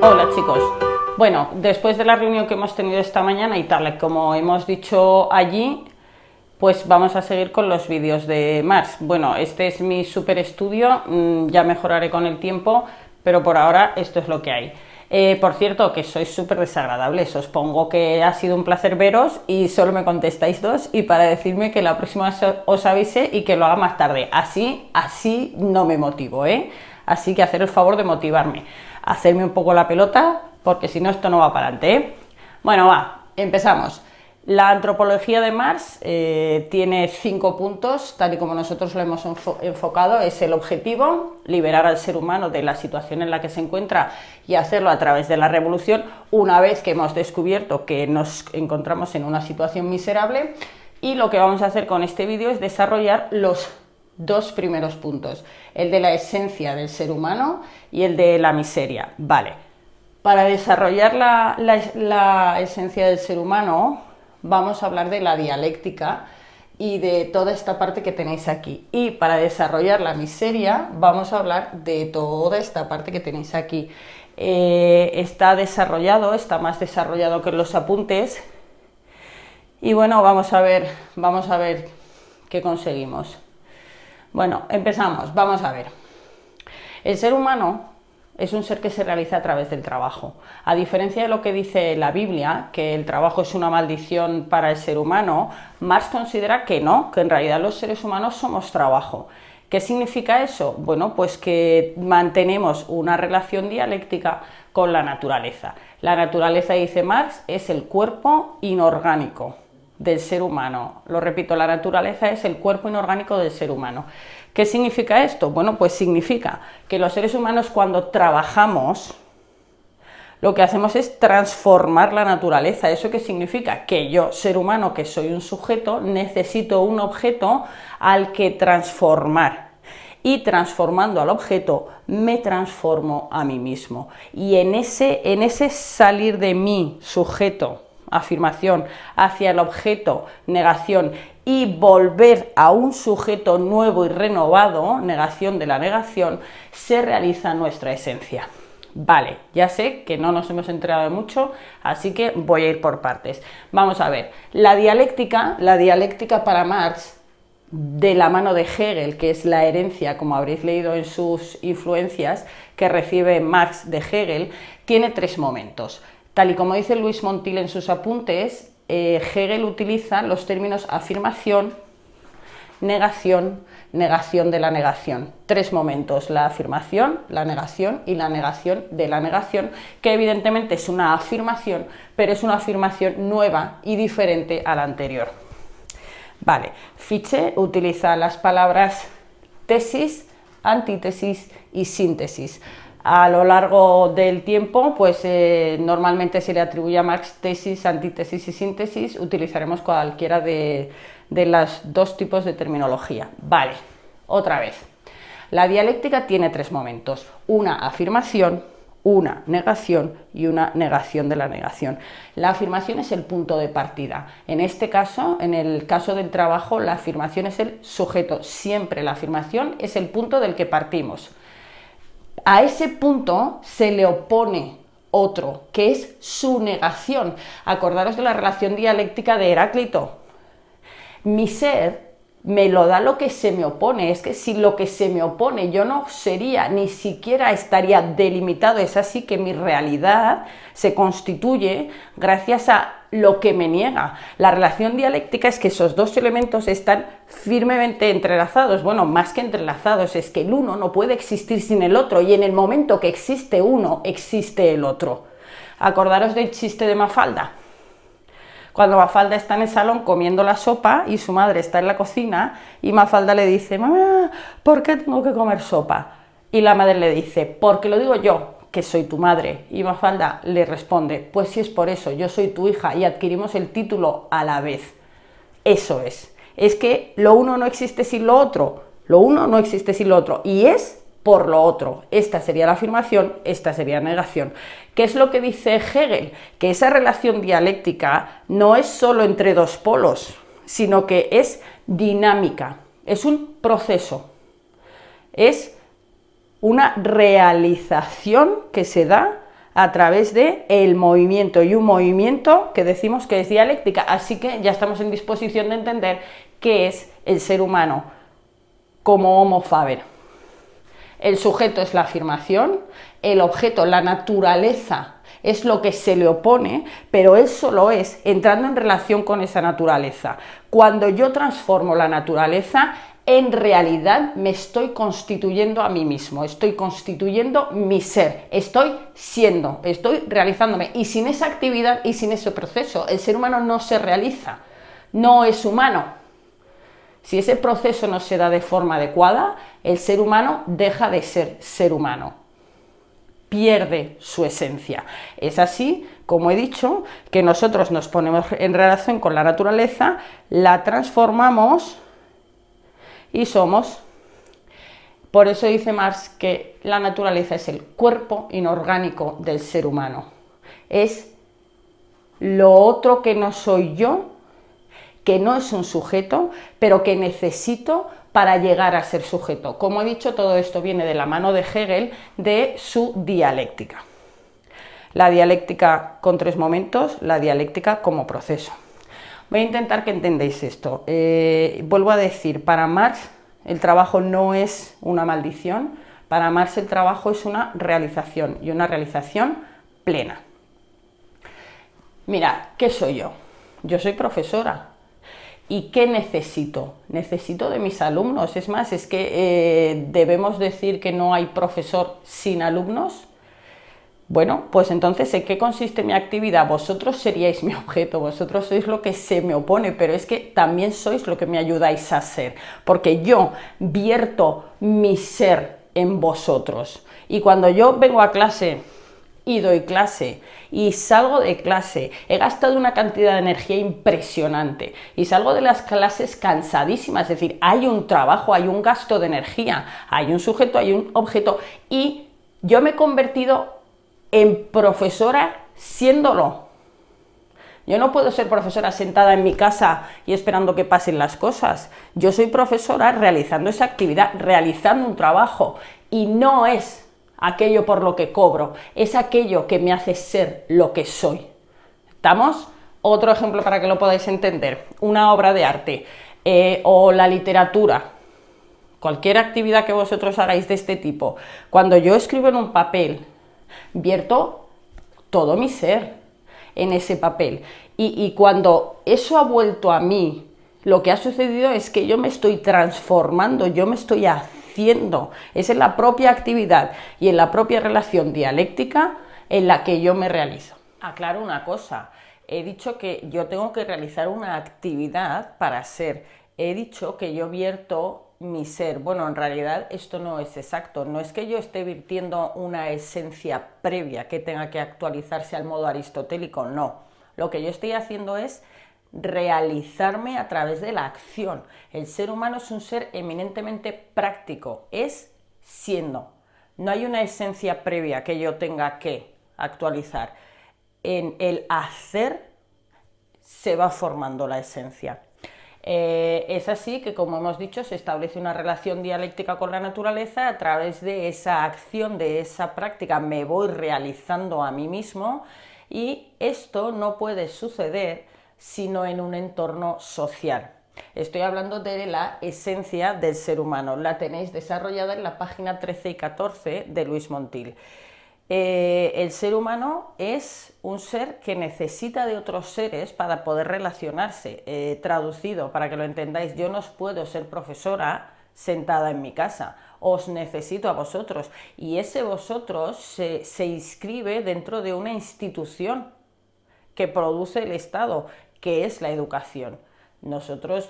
Hola chicos, bueno, después de la reunión que hemos tenido esta mañana y tal como hemos dicho allí, pues vamos a seguir con los vídeos de Marx. Bueno, este es mi super estudio, ya mejoraré con el tiempo, pero por ahora esto es lo que hay. Por cierto, que sois súper desagradables, os pongo que ha sido un placer veros y solo me contestáis dos y para decirme que la próxima os avise y que lo haga más tarde. Así no me motivo, ¿eh? Así que hacer el favor de motivarme, hacerme un poco la pelota, porque si no esto no va para adelante, ¿eh? Bueno, va, empezamos. La antropología de Marx tiene 5 puntos, tal y como nosotros lo hemos enfocado. Es el objetivo, liberar al ser humano de la situación en la que se encuentra y hacerlo a través de la revolución, una vez que hemos descubierto que nos encontramos en una situación miserable. Y lo que vamos a hacer con este vídeo es desarrollar los dos primeros puntos, el de la esencia del ser humano y el de la miseria. Vale, para desarrollar la esencia del ser humano vamos a hablar de la dialéctica y de toda esta parte que tenéis aquí. Y para desarrollar la miseria vamos a hablar de toda esta parte que tenéis aquí. Está más desarrollado que en los apuntes. Y bueno, vamos a ver qué conseguimos. Bueno, empezamos, vamos a ver. El ser humano es un ser que se realiza a través del trabajo. A diferencia de lo que dice la Biblia, que el trabajo es una maldición para el ser humano, Marx considera que no, que en realidad los seres humanos somos trabajo. ¿Qué significa eso? Bueno, pues que mantenemos una relación dialéctica con la naturaleza. La naturaleza, dice Marx, es el cuerpo inorgánico del ser humano. Lo repito, la naturaleza es el cuerpo inorgánico del ser humano. ¿Qué significa esto? Bueno, pues significa que los seres humanos cuando trabajamos, lo que hacemos es transformar la naturaleza. ¿Eso qué significa? Que yo, ser humano, que soy un sujeto, necesito un objeto al que transformar. Y transformando al objeto, me transformo a mí mismo. Y en ese salir de mí, sujeto, afirmación, hacia el objeto, negación, y volver a un sujeto nuevo y renovado, negación de la negación, se realiza nuestra esencia. Vale, ya sé que no nos hemos enterado de mucho, así que voy a ir por partes. Vamos a ver, la dialéctica para Marx, de la mano de Hegel, que es la herencia, como habréis leído en sus influencias, que recibe Marx de Hegel, tiene 3 momentos. Tal y como dice Luis Montil en sus apuntes, Hegel utiliza los términos afirmación, negación, negación de la negación. 3 momentos, la afirmación, la negación y la negación de la negación, que evidentemente es una afirmación, pero es una afirmación nueva y diferente a la anterior. Vale, Fichte utiliza las palabras tesis, antítesis y síntesis. A lo largo del tiempo, pues normalmente se le atribuye a Marx tesis, antítesis y síntesis. Utilizaremos cualquiera de los 2 tipos de terminología. Vale, otra vez. La dialéctica tiene 3 momentos. Una afirmación, una negación y una negación de la negación. La afirmación es el punto de partida. En este caso, en el caso del trabajo, la afirmación es el sujeto. Siempre la afirmación es el punto del que partimos. A ese punto se le opone otro, que es su negación. Acordaros de la relación dialéctica de Heráclito. Mi ser me lo da lo que se me opone. Es que si lo que se me opone yo no sería, ni siquiera estaría delimitado. Es así que mi realidad se constituye gracias a lo que me niega. La relación dialéctica es que esos 2 elementos están firmemente entrelazados. Bueno, más que entrelazados, es que el uno no puede existir sin el otro, y en el momento que existe uno, existe el otro. Acordaros del chiste de Mafalda. Cuando Mafalda está en el salón comiendo la sopa y su madre está en la cocina, y Mafalda le dice: mamá, ¿por qué tengo que comer sopa? Y la madre le dice: porque lo digo yo, que soy tu madre. Y Mafalda le responde: pues si es por eso, yo soy tu hija y adquirimos el título a la vez. Eso es que lo uno no existe sin lo otro, y es por lo otro. Esta sería la afirmación, esta sería la negación. ¿Qué es lo que dice Hegel? Que esa relación dialéctica no es solo entre 2 polos, sino que es dinámica, es un proceso, es una realización que se da a través de el movimiento, y un movimiento que decimos que es dialéctica, así que ya estamos en disposición de entender qué es el ser humano como Homo faber. El sujeto es la afirmación, el objeto, la naturaleza, es lo que se le opone, pero él solo es entrando en relación con esa naturaleza. Cuando yo transformo la naturaleza, en realidad me estoy constituyendo a mí mismo, estoy constituyendo mi ser, estoy siendo, estoy realizándome, y sin esa actividad y sin ese proceso, el ser humano no se realiza, no es humano. Si ese proceso no se da de forma adecuada, el ser humano deja de ser ser humano, pierde su esencia. Es así, como he dicho, que nosotros nos ponemos en relación con la naturaleza, la transformamos y somos. Por eso dice Marx que la naturaleza es el cuerpo inorgánico del ser humano. Es lo otro que no soy yo, que no es un sujeto, pero que necesito para llegar a ser sujeto. Como he dicho, todo esto viene de la mano de Hegel, de su dialéctica. La dialéctica con 3 momentos, la dialéctica como proceso. Voy a intentar que entendáis esto. Vuelvo a decir, para Marx el trabajo no es una maldición, para Marx el trabajo es una realización, y una realización plena. Mira, ¿qué soy yo? Yo soy profesora. ¿Y qué necesito? Necesito de mis alumnos. Es más, es que debemos decir que no hay profesor sin alumnos. Bueno, pues entonces, ¿en qué consiste mi actividad? Vosotros seríais mi objeto, vosotros sois lo que se me opone, pero es que también sois lo que me ayudáis a ser, porque yo vierto mi ser en vosotros. Y cuando yo vengo a clase y doy clase y salgo de clase, he gastado una cantidad de energía impresionante y salgo de las clases cansadísima, es decir, hay un trabajo, hay un gasto de energía, hay un sujeto, hay un objeto, y yo me he convertido en profesora siéndolo. Yo no puedo ser profesora sentada en mi casa y esperando que pasen las cosas. Yo soy profesora realizando esa actividad, realizando un trabajo, y no es aquello por lo que cobro, es aquello que me hace ser lo que soy. ¿Estamos? Otro ejemplo para que lo podáis entender, una obra de arte o la literatura, cualquier actividad que vosotros hagáis de este tipo. Cuando yo escribo en un papel, vierto todo mi ser en ese papel, y cuando eso ha vuelto a mí, lo que ha sucedido es que yo me estoy transformando, yo me estoy haciendo. Es en la propia actividad y en la propia relación dialéctica en la que yo me realizo. Aclaro una cosa, he dicho que yo tengo que realizar una actividad para ser, he dicho que yo vierto mi ser. Bueno, en realidad esto no es exacto, no es que yo esté virtiendo una esencia previa que tenga que actualizarse al modo aristotélico, no. Lo que yo estoy haciendo es realizarme a través de la acción. El ser humano es un ser eminentemente práctico, es siendo. No hay una esencia previa que yo tenga que actualizar. En el hacer se va formando la esencia. Es así que, como hemos dicho, se establece una relación dialéctica con la naturaleza. A través de esa acción, de esa práctica, me voy realizando a mí mismo, y esto no puede suceder sino en un entorno social. Estoy hablando de la esencia del ser humano, la tenéis desarrollada en la página 13 y 14 de Luis Montil. El ser humano es un ser que necesita de otros seres para poder relacionarse. Traducido, para que lo entendáis, yo no os puedo ser profesora sentada en mi casa, os necesito a vosotros, y ese vosotros se inscribe dentro de una institución que produce el Estado, que es la educación. Nosotros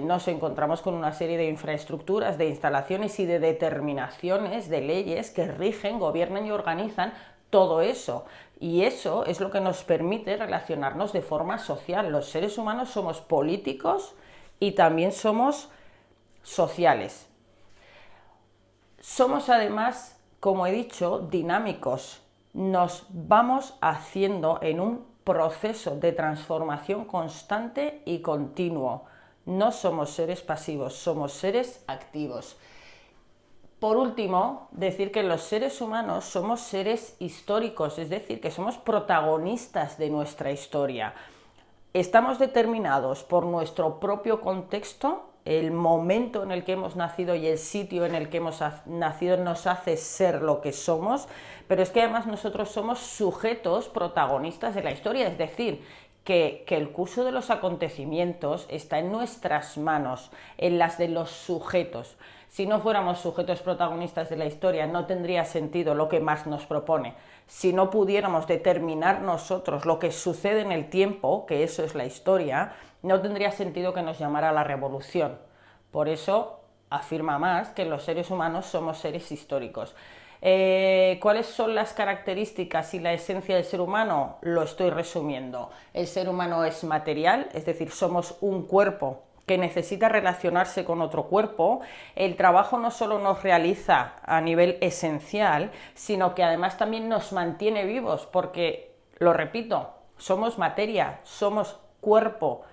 nos encontramos con una serie de infraestructuras, de instalaciones y de determinaciones, de leyes que rigen, gobiernan y organizan todo eso. Y eso es lo que nos permite relacionarnos de forma social. Los seres humanos somos políticos y también somos sociales. Somos además, como he dicho, dinámicos. Nos vamos haciendo en un proceso de transformación constante y continuo. No somos seres pasivos, somos seres activos. por último, decir que los seres humanos somos seres históricos, es decir, que somos protagonistas de nuestra historia. Estamos determinados por nuestro propio contexto, el momento en el que hemos nacido y el sitio en el que hemos nacido nos hace ser lo que somos, pero es que además nosotros somos sujetos protagonistas de la historia, es decir, que el curso de los acontecimientos está en nuestras manos, en las de los sujetos. Si no fuéramos sujetos protagonistas de la historia, no tendría sentido lo que Marx nos propone. Si no pudiéramos determinar nosotros lo que sucede en el tiempo, que eso es la historia, no tendría sentido que nos llamara la revolución. Por eso afirma Marx que los seres humanos somos seres históricos. ¿Cuáles son las características y la esencia del ser humano? Lo estoy resumiendo. El ser humano es material, es decir, somos un cuerpo que necesita relacionarse con otro cuerpo. El trabajo no solo nos realiza a nivel esencial, sino que además también nos mantiene vivos, porque, lo repito, somos materia, somos cuerpo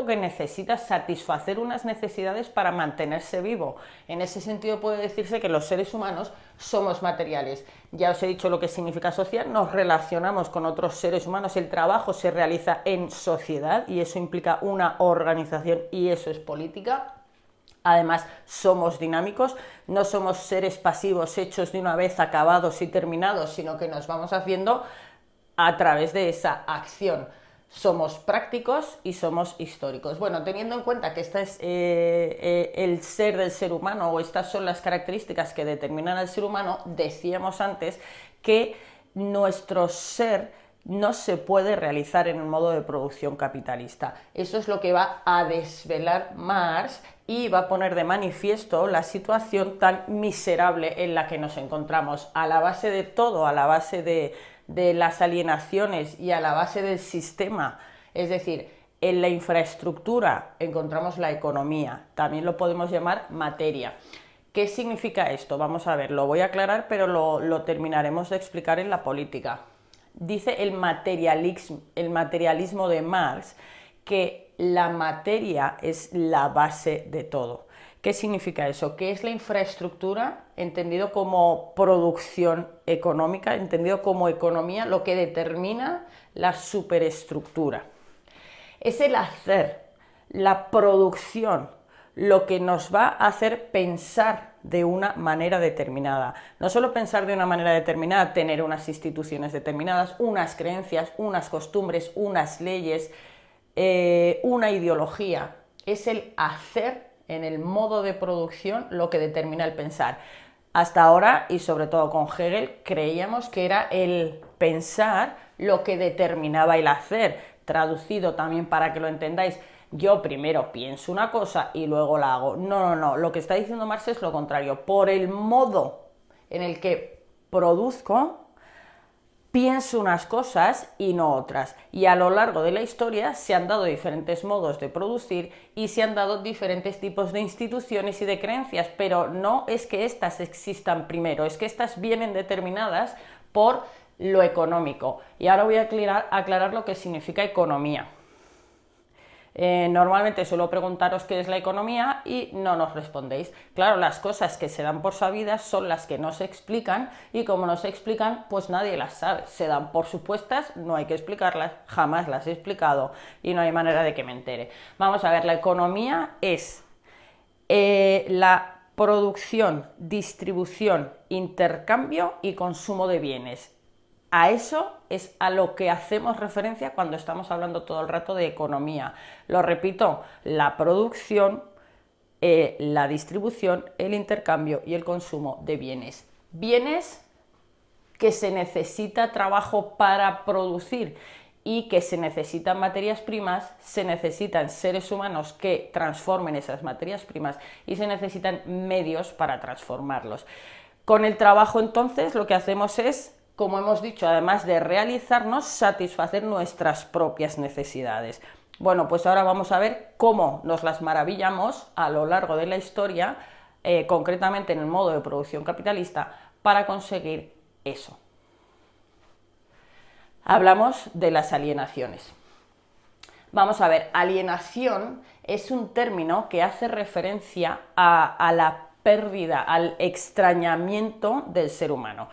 que necesita satisfacer unas necesidades para mantenerse vivo. En ese sentido puede decirse que los seres humanos somos materiales. Ya os he dicho lo que significa social, nos relacionamos con otros seres humanos, el trabajo se realiza en sociedad y eso implica una organización y eso es política. Además, somos dinámicos, no somos seres pasivos hechos de una vez, acabados y terminados, sino que nos vamos haciendo a través de esa acción. Somos prácticos y somos históricos. Bueno, teniendo en cuenta que este es el ser del ser humano, o estas son las características que determinan al ser humano, decíamos antes que nuestro ser no se puede realizar en el modo de producción capitalista. Eso es lo que va a desvelar Marx y va a poner de manifiesto la situación tan miserable en la que nos encontramos. A la base de todo, a la base de las alienaciones y a la base del sistema, es decir, en la infraestructura encontramos la economía, también lo podemos llamar materia. ¿Qué significa esto? Vamos a ver, lo voy a aclarar, pero lo terminaremos de explicar en la política. Dice el materialismo de Marx que la materia es la base de todo. ¿Qué significa eso? ¿Qué es la infraestructura? Entendido como producción económica, entendido como economía, lo que determina la superestructura. Es el hacer, la producción, lo que nos va a hacer pensar de una manera determinada. No solo pensar de una manera determinada, tener unas instituciones determinadas, unas creencias, unas costumbres, unas leyes, una ideología. Es el hacer en el modo de producción lo que determina el pensar. Hasta ahora, y sobre todo con Hegel, creíamos que era el pensar lo que determinaba el hacer. Traducido también para que lo entendáis, yo primero pienso una cosa y luego la hago. No, lo que está diciendo Marx es lo contrario. Por el modo en el que produzco, pienso unas cosas y no otras, y a lo largo de la historia se han dado diferentes modos de producir y se han dado diferentes tipos de instituciones y de creencias, pero no es que éstas existan primero, es que éstas vienen determinadas por lo económico. Y ahora voy a aclarar lo que significa economía. Normalmente suelo preguntaros qué es la economía y no nos respondéis. Claro, las cosas que se dan por sabidas son las que no se explican y como no se explican, pues nadie las sabe. Se dan por supuestas, no hay que explicarlas, jamás las he explicado y no hay manera de que me entere. Vamos a ver, la economía es la producción, distribución, intercambio y consumo de bienes. A eso es a lo que hacemos referencia cuando estamos hablando todo el rato de economía. Lo repito, la producción, la distribución, el intercambio y el consumo de bienes. Bienes que se necesita trabajo para producir y que se necesitan materias primas, se necesitan seres humanos que transformen esas materias primas y se necesitan medios para transformarlos. Con el trabajo, entonces, lo que hacemos es, como hemos dicho, además de realizarnos, satisfacer nuestras propias necesidades. Bueno, pues ahora vamos a ver cómo nos las maravillamos a lo largo de la historia, concretamente en el modo de producción capitalista, para conseguir eso. Hablamos de las alienaciones. Vamos a ver, alienación es un término que hace referencia a la pérdida, al extrañamiento del ser humano.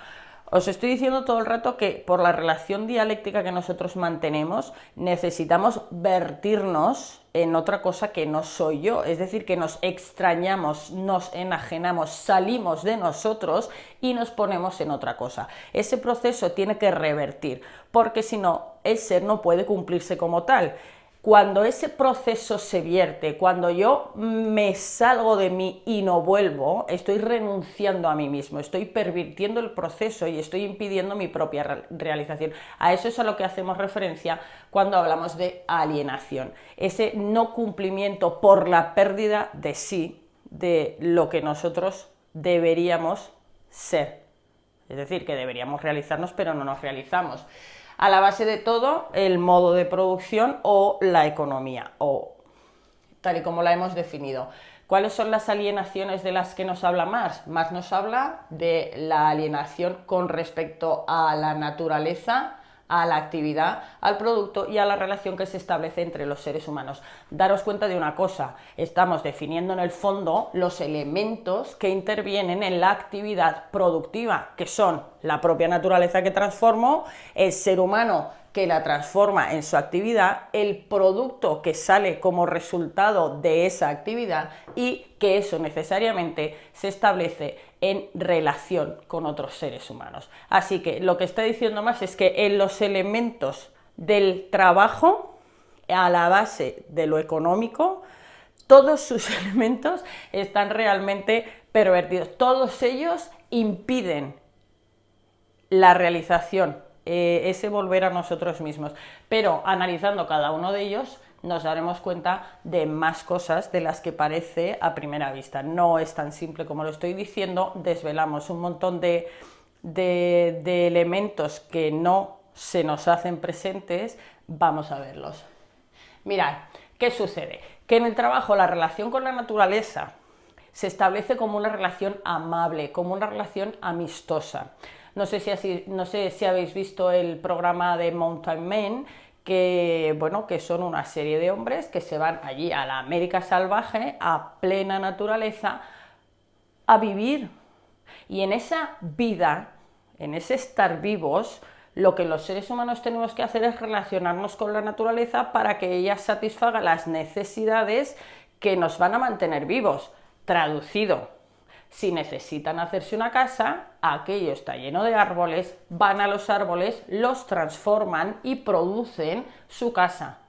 Os estoy diciendo todo el rato que por la relación dialéctica que nosotros mantenemos necesitamos vertirnos en otra cosa que no soy yo, es decir, que nos extrañamos, nos enajenamos, salimos de nosotros y nos ponemos en otra cosa. Ese proceso tiene que revertir, porque si no, el ser no puede cumplirse como tal. Cuando ese proceso se vierte, cuando yo me salgo de mí y no vuelvo, estoy renunciando a mí mismo, estoy pervirtiendo el proceso y estoy impidiendo mi propia realización. A eso es a lo que hacemos referencia cuando hablamos de alienación. Ese no cumplimiento por la pérdida de sí, de lo que nosotros deberíamos ser. Es decir, que deberíamos realizarnos, pero no nos realizamos. A la base de todo, el modo de producción o la economía, o tal y como la hemos definido. ¿Cuáles son las alienaciones de las que nos habla Marx? Marx nos habla de la alienación con respecto a la naturaleza, a la actividad, al producto y a la relación que se establece entre los seres humanos. Daros cuenta de una cosa, estamos definiendo en el fondo los elementos que intervienen en la actividad productiva, que son la propia naturaleza que transformo, el ser humano que la transforma en su actividad, el producto que sale como resultado de esa actividad y que eso necesariamente se establece en relación con otros seres humanos. Así que lo que está diciendo Marx es que en los elementos del trabajo, a la base de lo económico, todos sus elementos están realmente pervertidos. Todos ellos impiden la realización, ese volver a nosotros mismos. Pero analizando cada uno de ellos nos daremos cuenta de más cosas de las que parece a primera vista. No es tan simple como lo estoy diciendo, desvelamos un montón de elementos que no se nos hacen presentes, vamos a verlos. Mirad, ¿qué sucede? Que en el trabajo la relación con la naturaleza se establece como una relación amable, como una relación amistosa. No sé si habéis visto el programa de Mountain Men, que son una serie de hombres que se van allí a la América salvaje, a plena naturaleza, a vivir. Y en esa vida, en ese estar vivos, lo que los seres humanos tenemos que hacer es relacionarnos con la naturaleza para que ella satisfaga las necesidades que nos van a mantener vivos. Traducido, si necesitan hacerse una casa, aquello está lleno de árboles, van a los árboles, los transforman y producen su casa.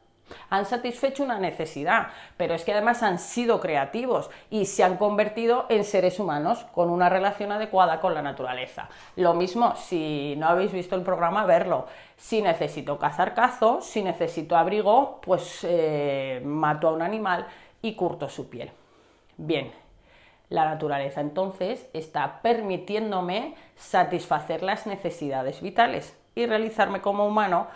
Han satisfecho una necesidad, pero es que además han sido creativos y se han convertido en seres humanos con una relación adecuada con la naturaleza. Lo mismo, si no habéis visto el programa, verlo. Si necesito cazar, cazo, si necesito abrigo, pues mato a un animal y curto su piel. Bien. La naturaleza entonces está permitiéndome satisfacer las necesidades vitales y realizarme como humano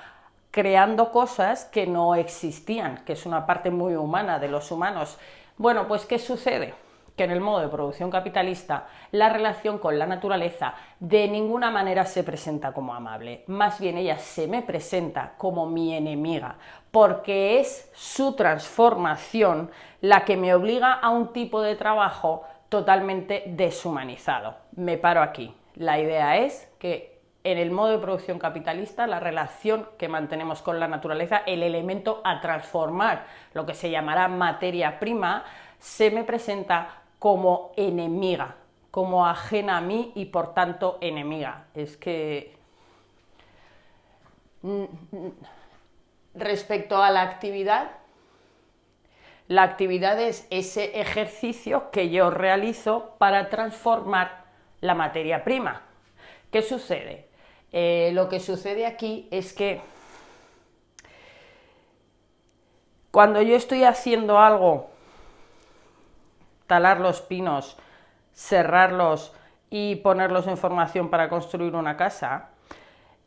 creando cosas que no existían, que es una parte muy humana de los humanos. Bueno, pues ¿qué sucede? Que en el modo de producción capitalista la relación con la naturaleza de ninguna manera se presenta como amable, más bien ella se me presenta como mi enemiga, porque es su transformación la que me obliga a un tipo de trabajo totalmente deshumanizado. Me paro aquí. La idea es que en el modo de producción capitalista la relación que mantenemos con la naturaleza, el elemento a transformar, lo que se llamará materia prima, se me presenta como enemiga, como ajena a mí y por tanto enemiga. Es que respecto a la actividad es ese ejercicio que yo realizo para transformar la materia prima. ¿Qué sucede? Lo que sucede aquí es que cuando yo estoy haciendo algo, talar los pinos, serrarlos y ponerlos en formación para construir una casa,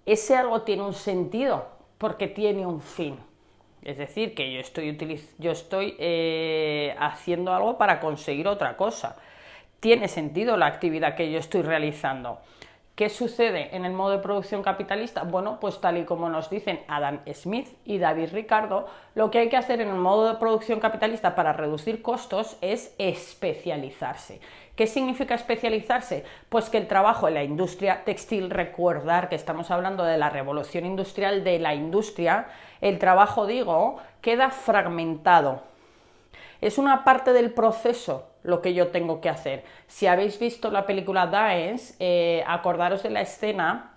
ese algo tiene un sentido porque tiene un fin. Es decir, que yo estoy haciendo algo para conseguir otra cosa. Tiene sentido la actividad que yo estoy realizando. ¿Qué sucede en el modo de producción capitalista? Bueno, pues tal y como nos dicen Adam Smith y David Ricardo, lo que hay que hacer en el modo de producción capitalista para reducir costos es especializarse. ¿Qué significa especializarse? Pues que el trabajo en la industria textil, recordar que estamos hablando de la revolución industrial de la industria, el trabajo, digo, queda fragmentado. Es una parte del proceso lo que yo tengo que hacer. Si habéis visto la película Dance, acordaros de la escena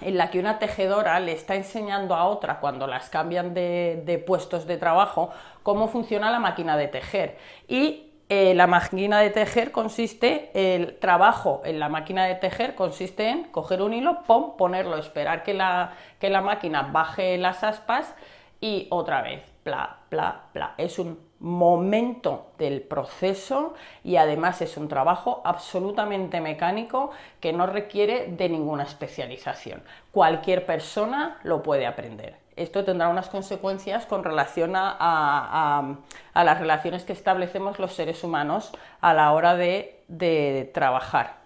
en la que una tejedora le está enseñando a otra, cuando las cambian de puestos de trabajo, cómo funciona la máquina de tejer. Y la máquina de tejer consiste, el trabajo en la máquina de tejer consiste en coger un hilo, pum, ponerlo, esperar que la máquina baje las aspas y otra vez, pla, pla, pla. Es un momento del proceso y además es un trabajo absolutamente mecánico que no requiere de ninguna especialización. Cualquier persona lo puede aprender. Esto tendrá unas consecuencias con relación a las relaciones que establecemos los seres humanos a la hora de trabajar,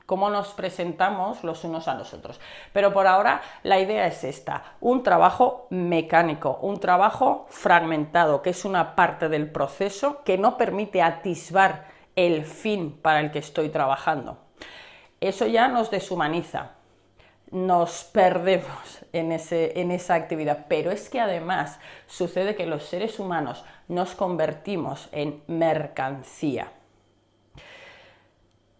cómo nos presentamos los unos a los otros. Pero por ahora la idea es esta, un trabajo mecánico, un trabajo fragmentado, que es una parte del proceso que no permite atisbar el fin para el que estoy trabajando. Eso ya nos deshumaniza, nos perdemos en esa actividad, pero es que además sucede que los seres humanos nos convertimos en mercancía.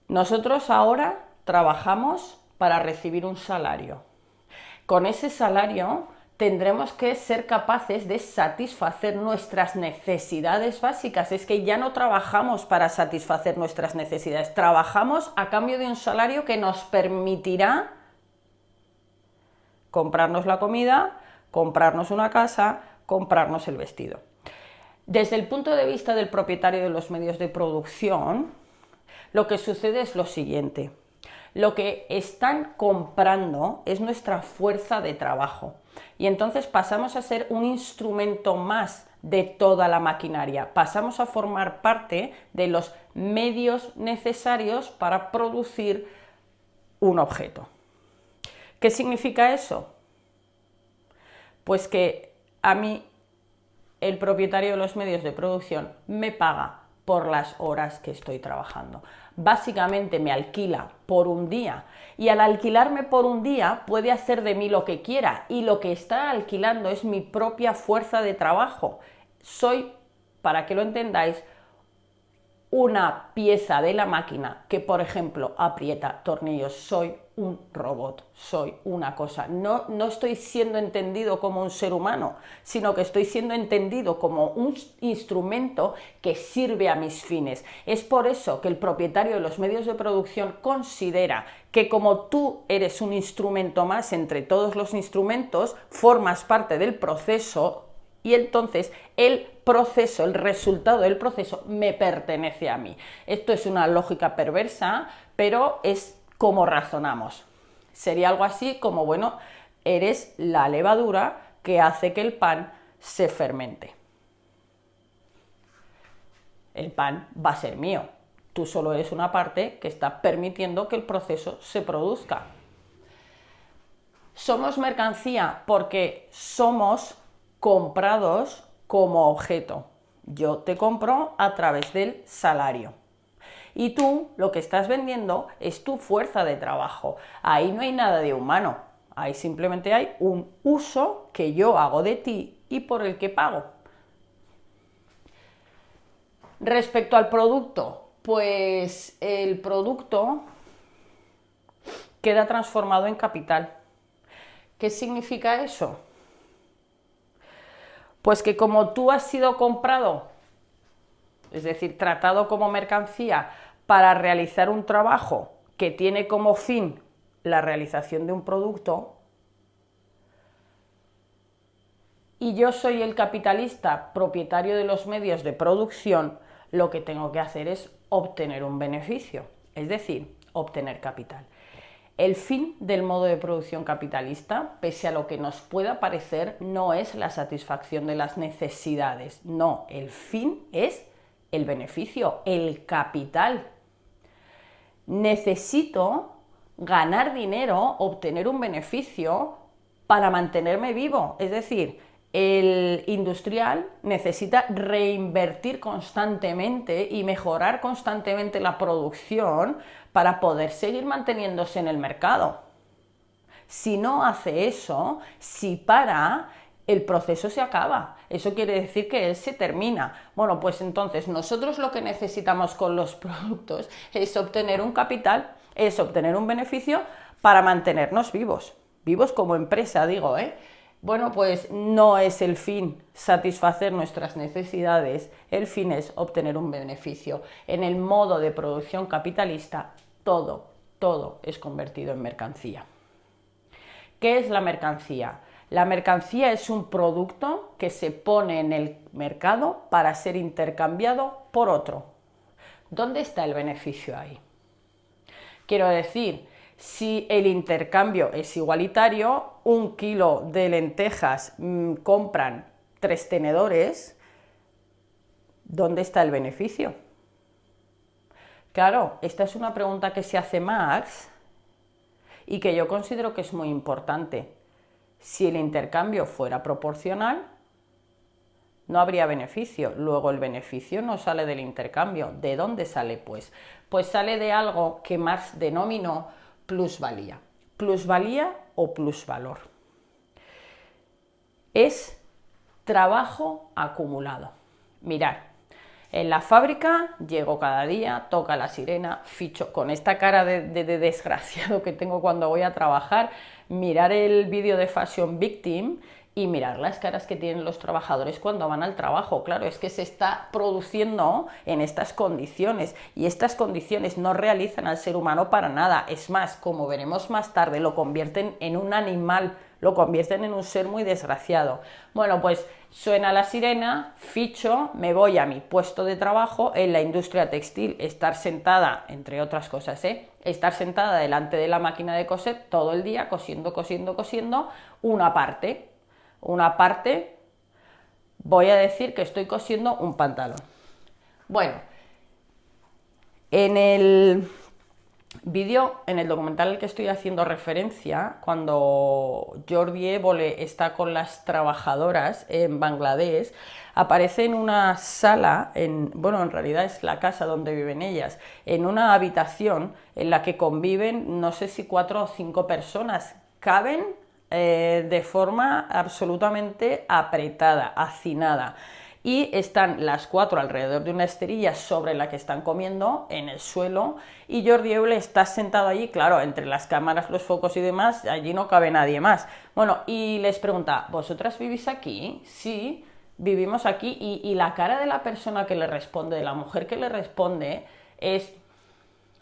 Nosotros ahora trabajamos para recibir un salario. Con ese salario tendremos que ser capaces de satisfacer nuestras necesidades básicas. Es que ya no trabajamos para satisfacer nuestras necesidades, trabajamos a cambio de un salario que nos permitirá comprarnos la comida, comprarnos una casa, comprarnos el vestido. Desde el punto de vista del propietario de los medios de producción, lo que sucede es lo siguiente. Lo que están comprando es nuestra fuerza de trabajo y entonces pasamos a ser un instrumento más de toda la maquinaria, pasamos a formar parte de los medios necesarios para producir un objeto. ¿Qué significa eso? Pues que a mí el propietario de los medios de producción me paga por las horas que estoy trabajando. Básicamente me alquila por un día y al alquilarme por un día puede hacer de mí lo que quiera y lo que está alquilando es mi propia fuerza de trabajo. Soy, para que lo entendáis, una pieza de la máquina que, por ejemplo, aprieta tornillos. Soy un robot, soy una cosa. No estoy siendo entendido como un ser humano, sino que estoy siendo entendido como un instrumento que sirve a mis fines. Es por eso que el propietario de los medios de producción considera que como tú eres un instrumento más entre todos los instrumentos, formas parte del proceso y entonces el proceso, el resultado del proceso me pertenece a mí. Esto es una lógica perversa, pero es como razonamos. Sería algo así como, bueno, eres la levadura que hace que el pan se fermente. El pan va a ser mío. Tú solo eres una parte que está permitiendo que el proceso se produzca. Somos mercancía porque somos comprados como objeto. Yo te compro a través del salario. Y tú lo que estás vendiendo es tu fuerza de trabajo. Ahí no hay nada de humano. Ahí simplemente hay un uso que yo hago de ti y por el que pago. Respecto al producto, pues el producto queda transformado en capital. ¿Qué significa eso? Pues que como tú has sido comprado, es decir, tratado como mercancía para realizar un trabajo que tiene como fin la realización de un producto, y yo soy el capitalista propietario de los medios de producción, lo que tengo que hacer es obtener un beneficio, es decir, obtener capital. El fin del modo de producción capitalista, pese a lo que nos pueda parecer, no es la satisfacción de las necesidades, no, el fin es el beneficio, el capital. Necesito ganar dinero, obtener un beneficio para mantenerme vivo. Es decir, el industrial necesita reinvertir constantemente y mejorar constantemente la producción para poder seguir manteniéndose en el mercado. Si no hace eso, si para, el proceso se acaba. Eso quiere decir que él se termina. Bueno, pues entonces nosotros lo que necesitamos con los productos es obtener un capital, es obtener un beneficio para mantenernos vivos. Vivos como empresa, digo, ¿eh? Bueno, pues no es el fin satisfacer nuestras necesidades, el fin es obtener un beneficio. En el modo de producción capitalista, todo es convertido en mercancía. ¿Qué es la mercancía? La mercancía es un producto que se pone en el mercado para ser intercambiado por otro. ¿Dónde está el beneficio ahí? Quiero decir, si el intercambio es igualitario, 1 kilo de lentejas compran 3 tenedores, ¿dónde está el beneficio? Claro, esta es una pregunta que se hace Marx y que yo considero que es muy importante. Si el intercambio fuera proporcional, no habría beneficio. Luego el beneficio no sale del intercambio. ¿De dónde sale? Pues sale de algo que Marx denominó plusvalía. Plusvalía o plusvalor. Es trabajo acumulado. Mirad, en la fábrica llego cada día, toca la sirena, ficho con esta cara de desgraciado que tengo cuando voy a trabajar, mirar el vídeo de Fashion Victim y mirar las caras que tienen los trabajadores cuando van al trabajo. Claro, es que se está produciendo en estas condiciones y estas condiciones no realizan al ser humano para nada. Es más, como veremos más tarde, lo convierten en un animal, lo convierten en un ser muy desgraciado. Bueno, pues suena la sirena, ficho, me voy a mi puesto de trabajo en la industria textil, estar sentada, entre otras cosas, estar sentada delante de la máquina de coser todo el día, cosiendo, una parte, voy a decir que estoy cosiendo un pantalón. Bueno, en el vídeo, en el documental al que estoy haciendo referencia, cuando Jordi Évole está con las trabajadoras en Bangladesh, aparece en una sala, bueno, en realidad es la casa donde viven ellas, en una habitación en la que conviven, no sé si 4 o 5 personas, caben de forma absolutamente apretada, hacinada. Y están las 4 alrededor de una esterilla sobre la que están comiendo en el suelo y Jordi Évole está sentado allí, claro, entre las cámaras, los focos y demás, allí no cabe nadie más. Bueno, y les pregunta, ¿vosotras vivís aquí? Sí, vivimos aquí. Y la cara de la persona que le responde, de la mujer que le responde, es,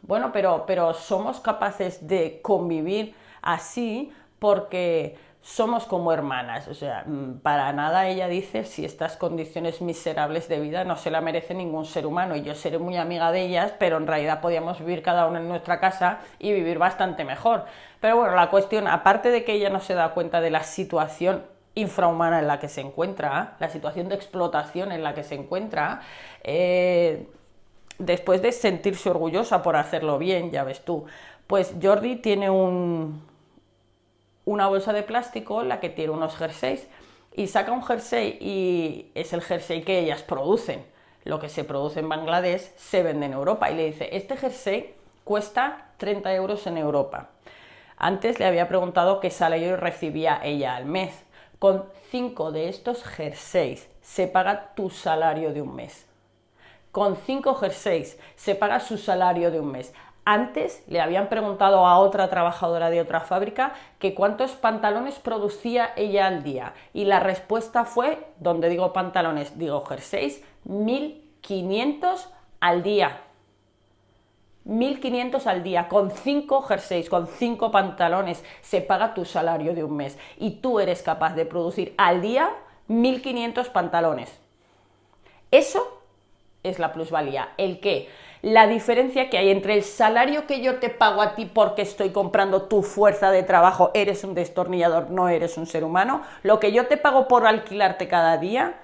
bueno, pero somos capaces de convivir así porque somos como hermanas. O sea, para nada ella dice si estas condiciones miserables de vida no se la merece ningún ser humano y yo seré muy amiga de ellas, pero en realidad podíamos vivir cada una en nuestra casa y vivir bastante mejor. Pero bueno, la cuestión, aparte de que ella no se da cuenta de la situación infrahumana en la que se encuentra, la situación de explotación en la que se encuentra, después de sentirse orgullosa por hacerlo bien, ya ves tú, pues Jordi tiene una bolsa de plástico en la que tiene unos jerseys y saca un jersey y es el jersey que ellas producen. Lo que se produce en Bangladesh se vende en Europa y le dice, este jersey cuesta 30 euros en Europa. Antes le había preguntado qué salario recibía ella al mes. Con 5 de estos jerseys se paga tu salario de un mes. Con 5 jerseys se paga su salario de un mes. Antes le habían preguntado a otra trabajadora de otra fábrica que cuántos pantalones producía ella al día y la respuesta fue, donde digo pantalones, digo jerseys, 1.500 al día. 1.500 al día, con 5 jerseys, con 5 pantalones, se paga tu salario de un mes y tú eres capaz de producir al día 1.500 pantalones. Eso es la plusvalía. ¿El qué? La diferencia que hay entre el salario que yo te pago a ti porque estoy comprando tu fuerza de trabajo, eres un destornillador, no eres un ser humano, lo que yo te pago por alquilarte cada día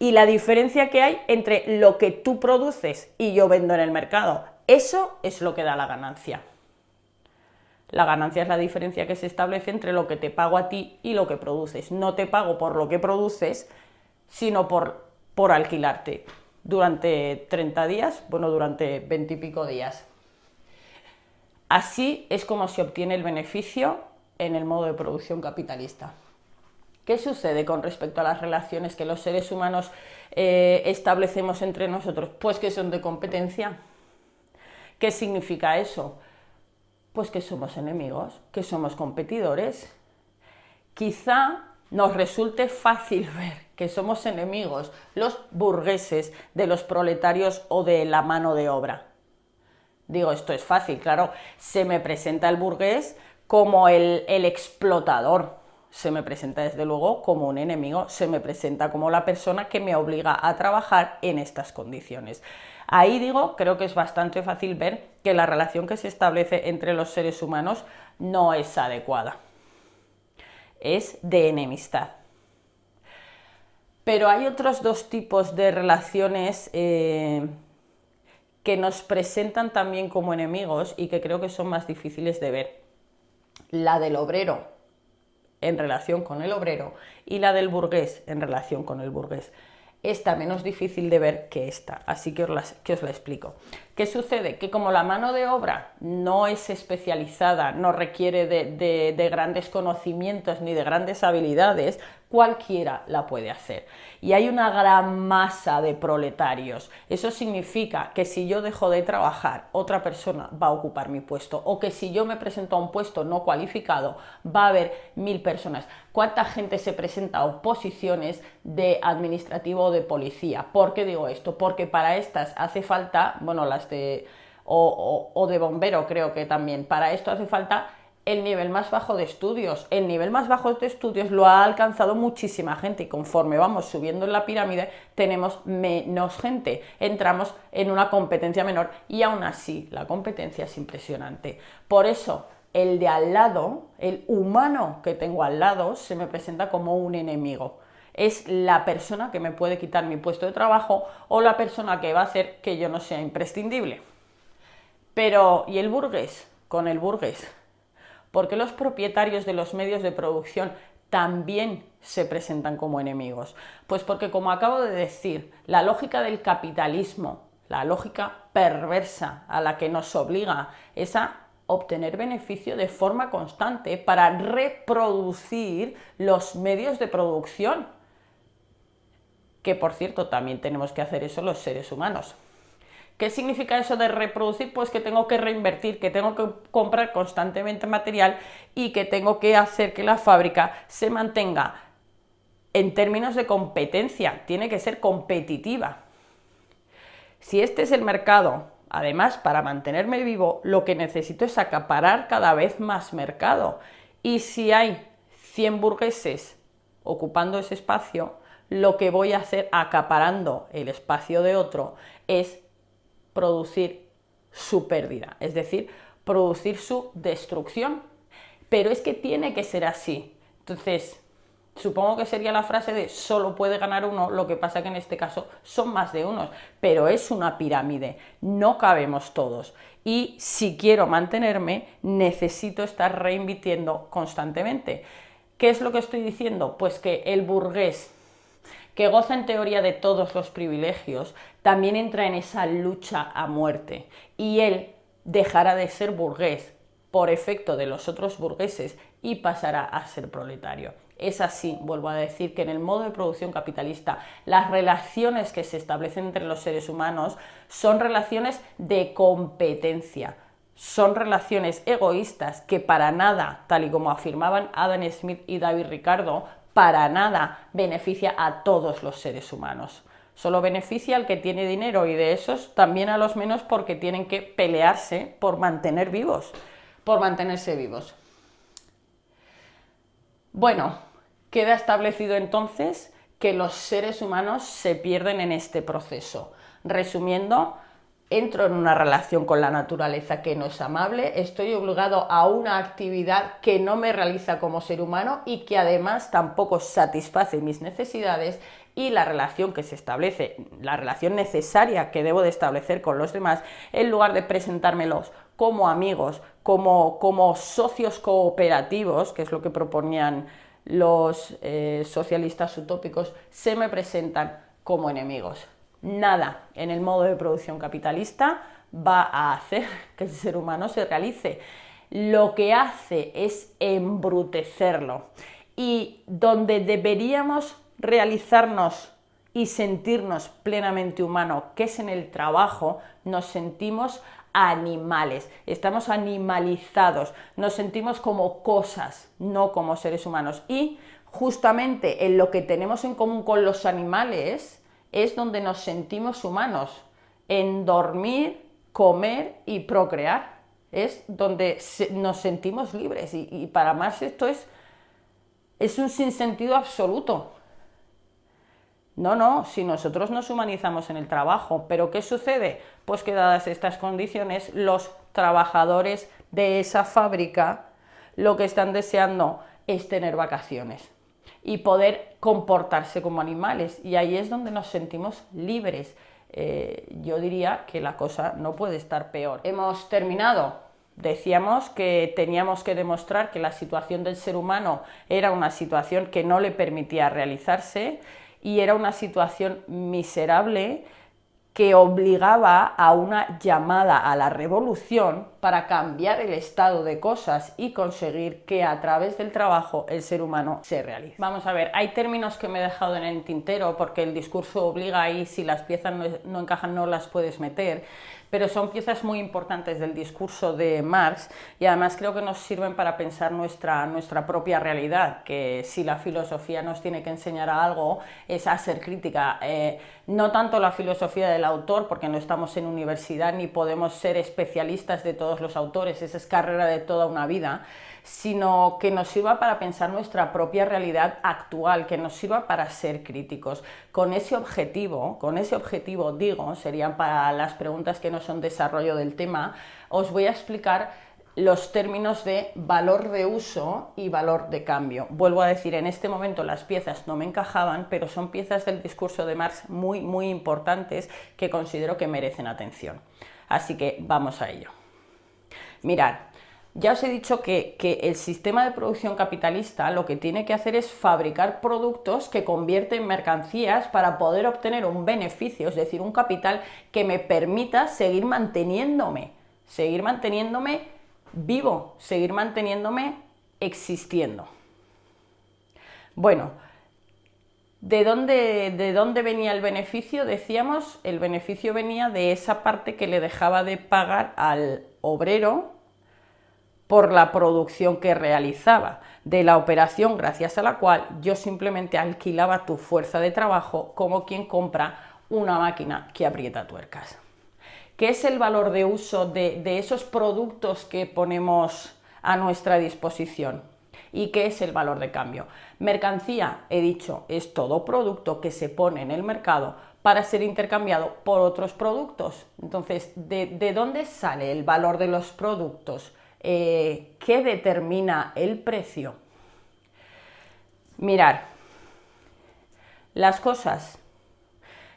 y la diferencia que hay entre lo que tú produces y yo vendo en el mercado. Eso es lo que da la ganancia. La ganancia es la diferencia que se establece entre lo que te pago a ti y lo que produces. No te pago por lo que produces, sino por alquilarte durante 30 días, bueno, durante 20 y pico días. Así es como se obtiene el beneficio en el modo de producción capitalista. ¿Qué sucede con respecto a las relaciones que los seres humanos establecemos entre nosotros? Pues que son de competencia. ¿Qué significa eso? Pues que somos enemigos, que somos competidores. Quizá nos resulte fácil ver que somos enemigos los burgueses de los proletarios o de la mano de obra. Digo, esto es fácil, claro, se me presenta el burgués como el explotador, se me presenta desde luego como un enemigo, se me presenta como la persona que me obliga a trabajar en estas condiciones. Ahí digo, creo que es bastante fácil ver que la relación que se establece entre los seres humanos no es adecuada, es de enemistad. Pero hay otros dos tipos de relaciones que nos presentan también como enemigos y que creo que son más difíciles de ver. La del obrero en relación con el obrero y la del burgués en relación con el burgués. Esta menos difícil de ver que esta, así que os la explico. ¿Qué sucede? Que como la mano de obra no es especializada, no requiere de grandes conocimientos ni de grandes habilidades, cualquiera la puede hacer. Y hay una gran masa de proletarios. Eso significa que si yo dejo de trabajar, otra persona va a ocupar mi puesto, o que si yo me presento a un puesto no cualificado, va a haber 1000 personas. ¿Cuánta gente se presenta a oposiciones de administrativo o de policía? ¿Por qué digo esto? Porque para estas hace falta, bueno, las de o de bombero creo que también, para esto hace falta el nivel más bajo de estudios. El nivel más bajo de estudios lo ha alcanzado muchísima gente y conforme vamos subiendo en la pirámide tenemos menos gente, entramos en una competencia menor y aún así la competencia es impresionante. Por eso el de al lado, el humano que tengo al lado, se me presenta como un enemigo. Es la persona que me puede quitar mi puesto de trabajo o la persona que va a hacer que yo no sea imprescindible. Pero, ¿y el burgués? Con el burgués. ¿Por qué los propietarios de los medios de producción también se presentan como enemigos? Pues porque, como acabo de decir, la lógica del capitalismo, la lógica perversa a la que nos obliga es a obtener beneficio de forma constante para reproducir los medios de producción. Que, por cierto, también tenemos que hacer eso los seres humanos. ¿Qué significa eso de reproducir? Pues que tengo que reinvertir, que tengo que comprar constantemente material y que tengo que hacer que la fábrica se mantenga en términos de competencia, tiene que ser competitiva. Si este es el mercado, además, para mantenerme vivo, lo que necesito es acaparar cada vez más mercado. Y si hay 100 burgueses ocupando ese espacio, lo que voy a hacer acaparando el espacio de otro es producir su pérdida, es decir, producir su destrucción. Pero es que tiene que ser así. Entonces, supongo que sería la frase de solo puede ganar uno, lo que pasa que en este caso son más de unos, pero es una pirámide, no cabemos todos. Y si quiero mantenerme, necesito estar reinvirtiendo constantemente. ¿Qué es lo que estoy diciendo? Pues que el burgués, que goza en teoría de todos los privilegios, también entra en esa lucha a muerte y él dejará de ser burgués por efecto de los otros burgueses y pasará a ser proletario. Es así, vuelvo a decir, que en el modo de producción capitalista las relaciones que se establecen entre los seres humanos son relaciones de competencia. Son relaciones egoístas que para nada, tal y como afirmaban Adam Smith y David Ricardo, para nada beneficia a todos los seres humanos. Solo beneficia al que tiene dinero y de esos también a los menos porque tienen que pelearse por mantener vivos, por mantenerse vivos. Bueno, queda establecido entonces que los seres humanos se pierden en este proceso. Resumiendo, entro en una relación con la naturaleza que no es amable, estoy obligado a una actividad que no me realiza como ser humano y que además tampoco satisface mis necesidades, y la relación que se establece, la relación necesaria que debo de establecer con los demás, en lugar de presentármelos como amigos, como socios cooperativos, que es lo que proponían los socialistas utópicos, se me presentan como enemigos. Nada en el modo de producción capitalista va a hacer que el ser humano se realice. Lo que hace es embrutecerlo. Y donde deberíamos realizarnos y sentirnos plenamente humanos, que es en el trabajo, nos sentimos animales, estamos animalizados, nos sentimos como cosas, no como seres humanos. Y justamente en lo que tenemos en común con los animales es donde nos sentimos humanos, en dormir, comer y procrear. Es donde nos sentimos libres y para Marx esto es un sinsentido absoluto. No, si nosotros nos humanizamos en el trabajo, ¿pero qué sucede? Pues que dadas estas condiciones, los trabajadores de esa fábrica lo que están deseando es tener vacaciones y poder comportarse como animales, y ahí es donde nos sentimos libres. Yo diría que la cosa no puede estar peor. Hemos terminado. Decíamos que teníamos que demostrar que la situación del ser humano era una situación que no le permitía realizarse y era una situación miserable que obligaba a una llamada a la revolución para cambiar el estado de cosas y conseguir que a través del trabajo el ser humano se realice. Vamos a ver, hay términos que me he dejado en el tintero porque el discurso obliga y si las piezas no encajan no las puedes meter, pero son piezas muy importantes del discurso de Marx y además creo que nos sirven para pensar nuestra propia realidad, que si la filosofía nos tiene que enseñar a algo es a ser crítica, no tanto la filosofía del autor, porque no estamos en universidad ni podemos ser especialistas de todos los autores, esa es carrera de toda una vida, sino que nos sirva para pensar nuestra propia realidad actual, que nos sirva para ser críticos. Con ese objetivo digo, serían para las preguntas que no son desarrollo del tema, os voy a explicar los términos de valor de uso y valor de cambio. Vuelvo a decir, en este momento las piezas no me encajaban, pero son piezas del discurso de Marx muy importantes que considero que merecen atención. Así que vamos a ello. Mirad, ya os he dicho que el sistema de producción capitalista lo que tiene que hacer es fabricar productos que convierten en mercancías para poder obtener un beneficio, es decir, un capital que me permita seguir manteniéndome vivo, seguir manteniéndome existiendo. Bueno, ¿de dónde venía el beneficio? Decíamos, el beneficio venía de esa parte que le dejaba de pagar al obrero por la producción que realizaba, de la operación gracias a la cual yo simplemente alquilaba tu fuerza de trabajo como quien compra una máquina que aprieta tuercas. ¿Qué es el valor de uso de esos productos que ponemos a nuestra disposición? ¿Y qué es el valor de cambio? Mercancía, he dicho, es todo producto que se pone en el mercado para ser intercambiado por otros productos. Entonces, ¿de dónde sale el valor de los productos? ¿Qué determina el precio? Mirad, las cosas,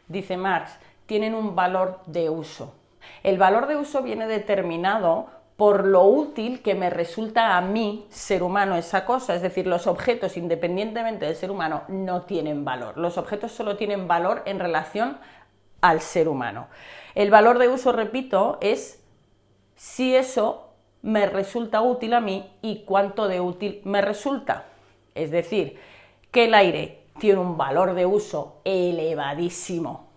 dice Marx, tienen un valor de uso. El valor de uso viene determinado por lo útil que me resulta a mí, ser humano, esa cosa. Es decir, los objetos, independientemente del ser humano, no tienen valor. Los objetos solo tienen valor en relación al ser humano. El valor de uso, repito, es si eso me resulta útil a mí y cuánto de útil me resulta. Es decir, que el aire tiene un valor de uso elevadísimo.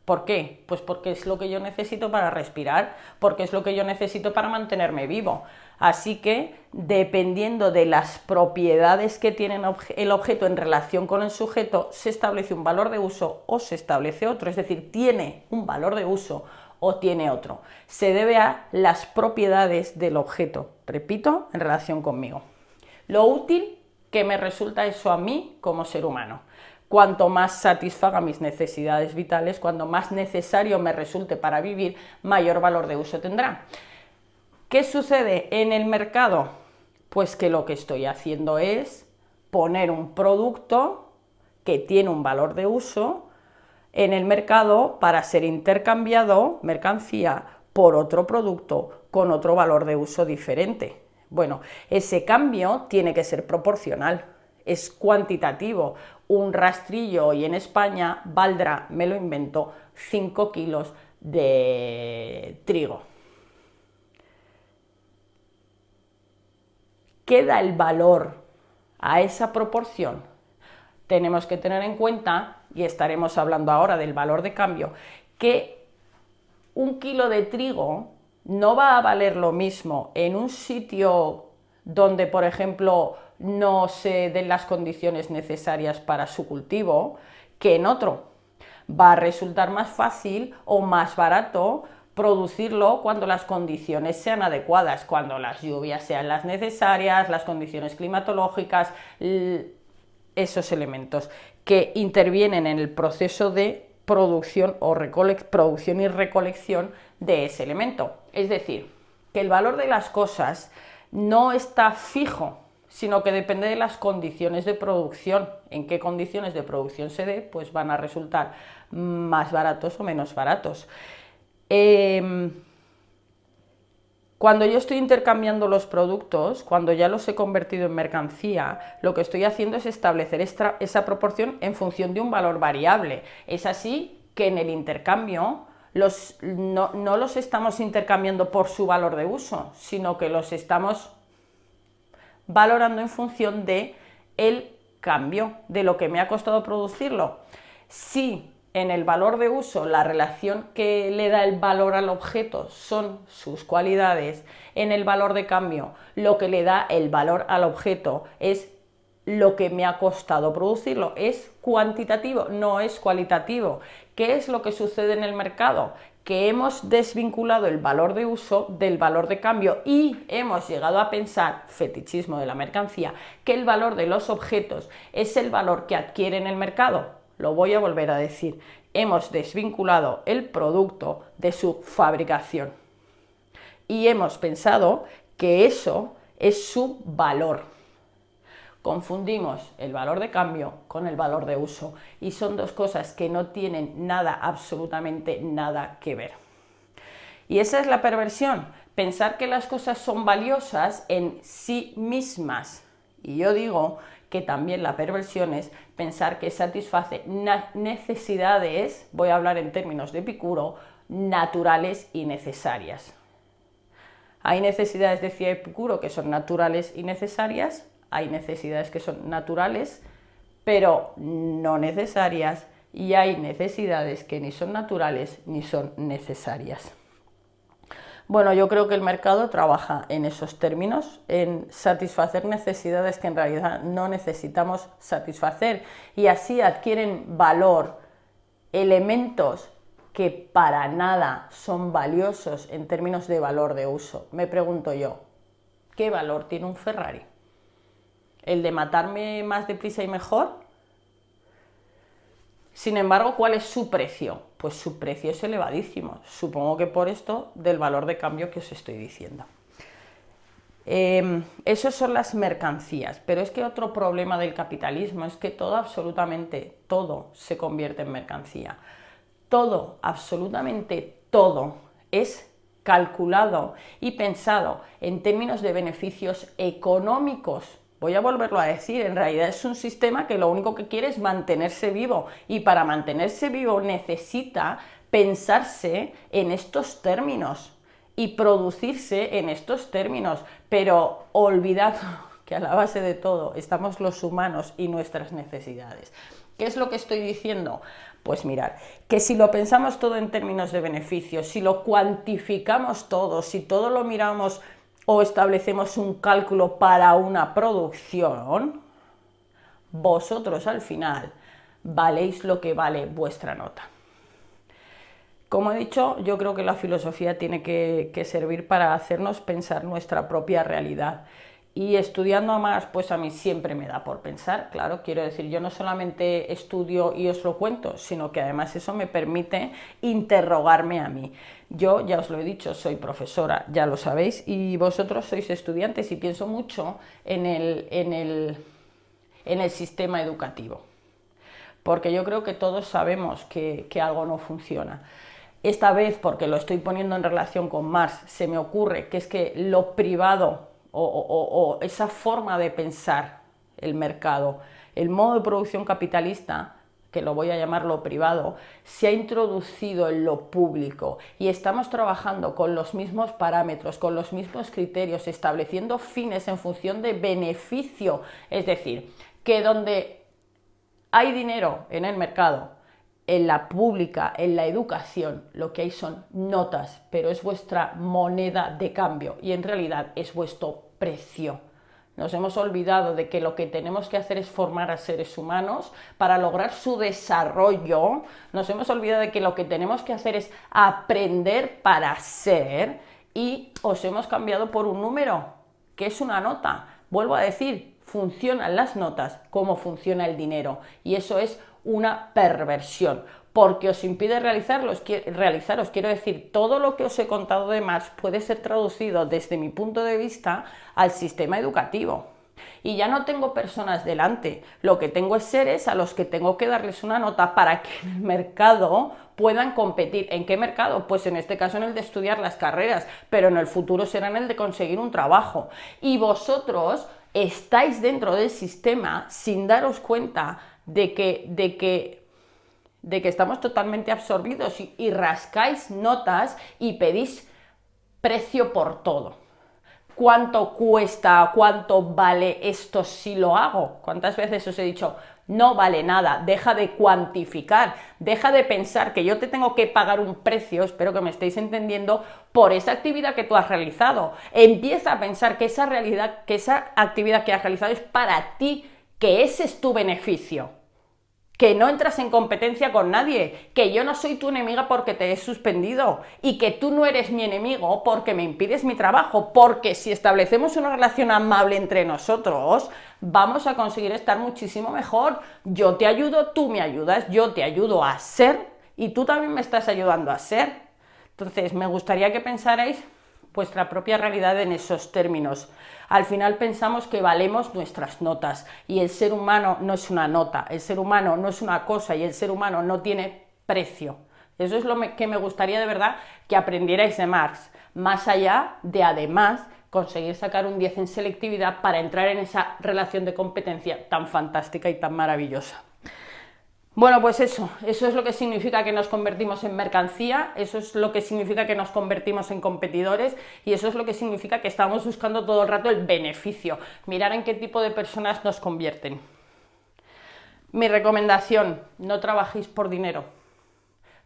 ¿Por qué? Pues porque es lo que yo necesito para respirar, porque es lo que yo necesito para mantenerme vivo. Así que, dependiendo de las propiedades que tiene el objeto en relación con el sujeto, se establece un valor de uso o se establece otro. Es decir, tiene un valor de uso o tiene otro. Se debe a las propiedades del objeto, repito, en relación conmigo. Lo útil que me resulta eso a mí como ser humano. Cuanto más satisfaga mis necesidades vitales, cuanto más necesario me resulte para vivir, mayor valor de uso tendrá. ¿Qué sucede en el mercado? Pues que lo que estoy haciendo es poner un producto que tiene un valor de uso en el mercado para ser intercambiado, mercancía, por otro producto con otro valor de uso diferente. Bueno, ese cambio tiene que ser proporcional, es cuantitativo. Un rastrillo hoy en España valdrá, me lo invento, 5 kilos de trigo. ¿Qué da el valor a esa proporción? Tenemos que tener en cuenta, y estaremos hablando ahora del valor de cambio, que un kilo de trigo no va a valer lo mismo en un sitio donde, por ejemplo, no se den las condiciones necesarias para su cultivo, que en otro. Va a resultar más fácil o más barato producirlo cuando las condiciones sean adecuadas, cuando las lluvias sean las necesarias, las condiciones climatológicas, esos elementos que intervienen en el proceso de producción o producción y recolección de ese elemento. Es decir, que el valor de las cosas no está fijo, sino que depende de las condiciones de producción. En qué condiciones de producción se dé, pues van a resultar más baratos o menos baratos. Cuando yo estoy intercambiando los productos, cuando ya los he convertido en mercancía, lo que estoy haciendo es establecer esa proporción en función de un valor variable. Es así que en el intercambio no los estamos intercambiando por su valor de uso, sino que los estamos valorando en función de el cambio, de lo que me ha costado producirlo. Si en el valor de uso la relación que le da el valor al objeto son sus cualidades, en el valor de cambio lo que le da el valor al objeto es lo que me ha costado producirlo. Es cuantitativo, no es cualitativo. ¿Qué es lo que sucede en el mercado? Que hemos desvinculado el valor de uso del valor de cambio y hemos llegado a pensar, fetichismo de la mercancía, que el valor de los objetos es el valor que adquiere en el mercado. Lo voy a volver a decir, hemos desvinculado el producto de su fabricación y hemos pensado que eso es su valor. Confundimos el valor de cambio con el valor de uso y son dos cosas que no tienen nada, absolutamente nada que ver. Y esa es la perversión, pensar que las cosas son valiosas en sí mismas. Y yo digo que también la perversión es pensar que satisface necesidades, voy a hablar en términos de Epicuro, naturales y necesarias. Hay necesidades, decía Epicuro, que son naturales y necesarias, hay necesidades que son naturales, pero no necesarias, y hay necesidades que ni son naturales ni son necesarias. Bueno, yo creo que el mercado trabaja en esos términos, en satisfacer necesidades que en realidad no necesitamos satisfacer, y así adquieren valor elementos que para nada son valiosos en términos de valor de uso. Me pregunto yo, ¿qué valor tiene un Ferrari? ¿El de matarme más deprisa y mejor? Sin embargo, ¿cuál es su precio? Pues su precio es elevadísimo. Supongo que por esto del valor de cambio que os estoy diciendo. Esas son las mercancías, pero es que otro problema del capitalismo es que todo, absolutamente todo, se convierte en mercancía. Todo, absolutamente todo, es calculado y pensado en términos de beneficios económicos. Voy a volverlo a decir, en realidad es un sistema que lo único que quiere es mantenerse vivo, y para mantenerse vivo necesita pensarse en estos términos y producirse en estos términos, pero olvidando que a la base de todo estamos los humanos y nuestras necesidades. ¿Qué es lo que estoy diciendo? Pues mirad, que si lo pensamos todo en términos de beneficios, si lo cuantificamos todo, si todo lo miramos o establecemos un cálculo para una producción, vosotros al final valéis lo que vale vuestra nota. Como he dicho, yo creo que la filosofía tiene que servir para hacernos pensar nuestra propia realidad. Y estudiando a Marx, pues a mí siempre me da por pensar, claro, quiero decir, yo no solamente estudio y os lo cuento, sino que además eso me permite interrogarme a mí. Yo, ya os lo he dicho, soy profesora, ya lo sabéis, y vosotros sois estudiantes, y pienso mucho en el sistema educativo, porque yo creo que todos sabemos que algo no funciona. esta vez, porque lo estoy poniendo en relación con Marx, se me ocurre que es que lo privado o esa forma de pensar el mercado, el modo de producción capitalista, que lo voy a llamar lo privado, se ha introducido en lo público y estamos trabajando con los mismos parámetros, con los mismos criterios, estableciendo fines en función de beneficio. Es decir, que donde hay dinero en el mercado, en la pública, en la educación, lo que hay son notas, pero es vuestra moneda de cambio y en realidad es vuestro precio. Nos hemos olvidado de que lo que tenemos que hacer es formar a seres humanos para lograr su desarrollo. Nos hemos olvidado de que lo que tenemos que hacer es aprender para ser y os hemos cambiado por un número, que es una nota. Vuelvo a decir, funcionan las notas como funciona el dinero y eso es una perversión porque os impide realizaros. Quiero decir, todo lo que os he contado de Marx puede ser traducido desde mi punto de vista al sistema educativo. Y ya no tengo personas delante, lo que tengo es seres a los que tengo que darles una nota para que en el mercado puedan competir. ¿En qué mercado? Pues en este caso en el de estudiar las carreras, pero en el futuro será en el de conseguir un trabajo. Y vosotros estáis dentro del sistema sin daros cuenta de que estamos totalmente absorbidos y rascáis notas y pedís precio por todo. ¿Cuánto cuesta? ¿Cuánto vale esto si lo hago? ¿Cuántas veces os he dicho, no vale nada, deja de cuantificar, deja de pensar que yo te tengo que pagar un precio, espero que me estéis entendiendo, por esa actividad que tú has realizado? Empieza a pensar que esa actividad que has realizado es para ti, que ese es tu beneficio. Que no entras en competencia con nadie, que yo no soy tu enemiga porque te he suspendido y que tú no eres mi enemigo porque me impides mi trabajo, porque si establecemos una relación amable entre nosotros, vamos a conseguir estar muchísimo mejor. Yo te ayudo, tú me ayudas, yo te ayudo a ser y tú también me estás ayudando a ser. Entonces, me gustaría que pensarais vuestra propia realidad en esos términos. Al final pensamos que valemos nuestras notas y el ser humano no es una nota, el ser humano no es una cosa y el ser humano no tiene precio. Eso es lo que me gustaría de verdad que aprendierais de Marx, más allá de además conseguir sacar un 10 en selectividad para entrar en esa relación de competencia tan fantástica y tan maravillosa. Bueno, pues eso es lo que significa que nos convertimos en mercancía, eso es lo que significa que nos convertimos en competidores y eso es lo que significa que estamos buscando todo el rato el beneficio, mirar en qué tipo de personas nos convierten. Mi recomendación, no trabajéis por dinero,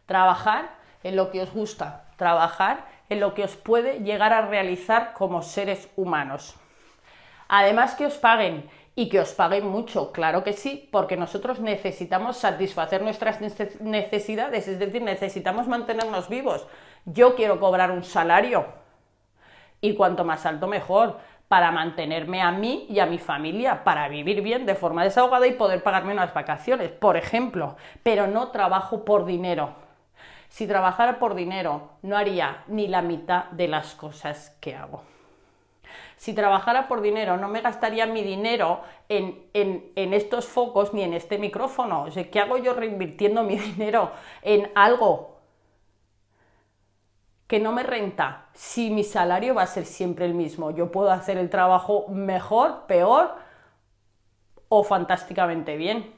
trabajar en lo que os gusta, trabajar en lo que os puede llegar a realizar como seres humanos. Además que os paguen, y que os paguen mucho, claro que sí, porque nosotros necesitamos satisfacer nuestras necesidades, es decir, necesitamos mantenernos vivos. Yo quiero cobrar un salario, y cuanto más alto mejor, para mantenerme a mí y a mi familia, para vivir bien de forma desahogada y poder pagarme unas vacaciones, por ejemplo, pero no trabajo por dinero. Si trabajara por dinero, no haría ni la mitad de las cosas que hago. Si trabajara por dinero, no me gastaría mi dinero en estos focos ni en este micrófono. O sea, ¿qué hago yo reinvirtiendo mi dinero en algo que no me renta? Si mi salario va a ser siempre el mismo, yo puedo hacer el trabajo mejor, peor o fantásticamente bien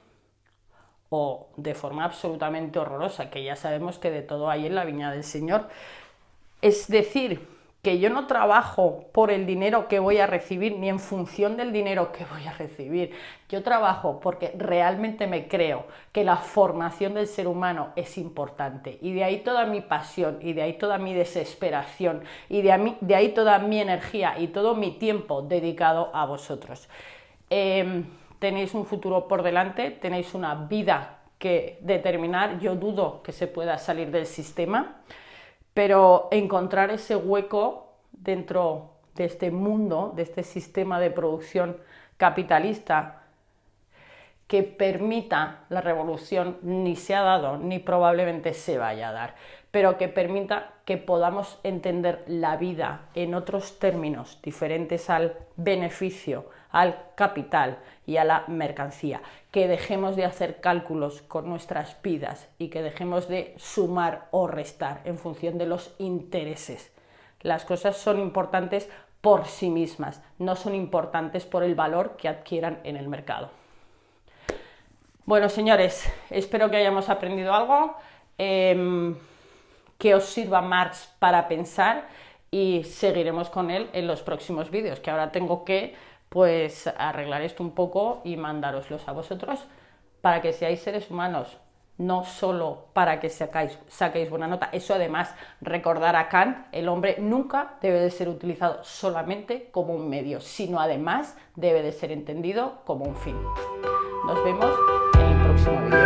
o de forma absolutamente horrorosa, que ya sabemos que de todo hay en la viña del Señor. Es decir, que yo no trabajo por el dinero que voy a recibir ni en función del dinero que voy a recibir. Yo trabajo porque realmente me creo que la formación del ser humano es importante y de ahí toda mi pasión y de ahí toda mi desesperación y de ahí toda mi energía y todo mi tiempo dedicado a vosotros. Tenéis un futuro por delante, tenéis una vida que determinar. Yo dudo que se pueda salir del sistema, pero encontrar ese hueco dentro de este mundo, de este sistema de producción capitalista que permita la revolución ni se ha dado ni probablemente se vaya a dar. pero que permita que podamos entender la vida en otros términos diferentes al beneficio, al capital y a la mercancía, que dejemos de hacer cálculos con nuestras vidas y que dejemos de sumar o restar en función de los intereses. Las cosas son importantes por sí mismas, no son importantes por el valor que adquieran en el mercado. Bueno, señores, espero que hayamos aprendido algo, que os sirva Marx para pensar y seguiremos con él en los próximos vídeos, que ahora tengo que pues arreglar esto un poco y mandároslos a vosotros para que seáis seres humanos, no solo para que saquéis buena nota. Eso además, recordar a Kant, el hombre nunca debe de ser utilizado solamente como un medio, sino además debe de ser entendido como un fin. Nos vemos en el próximo vídeo.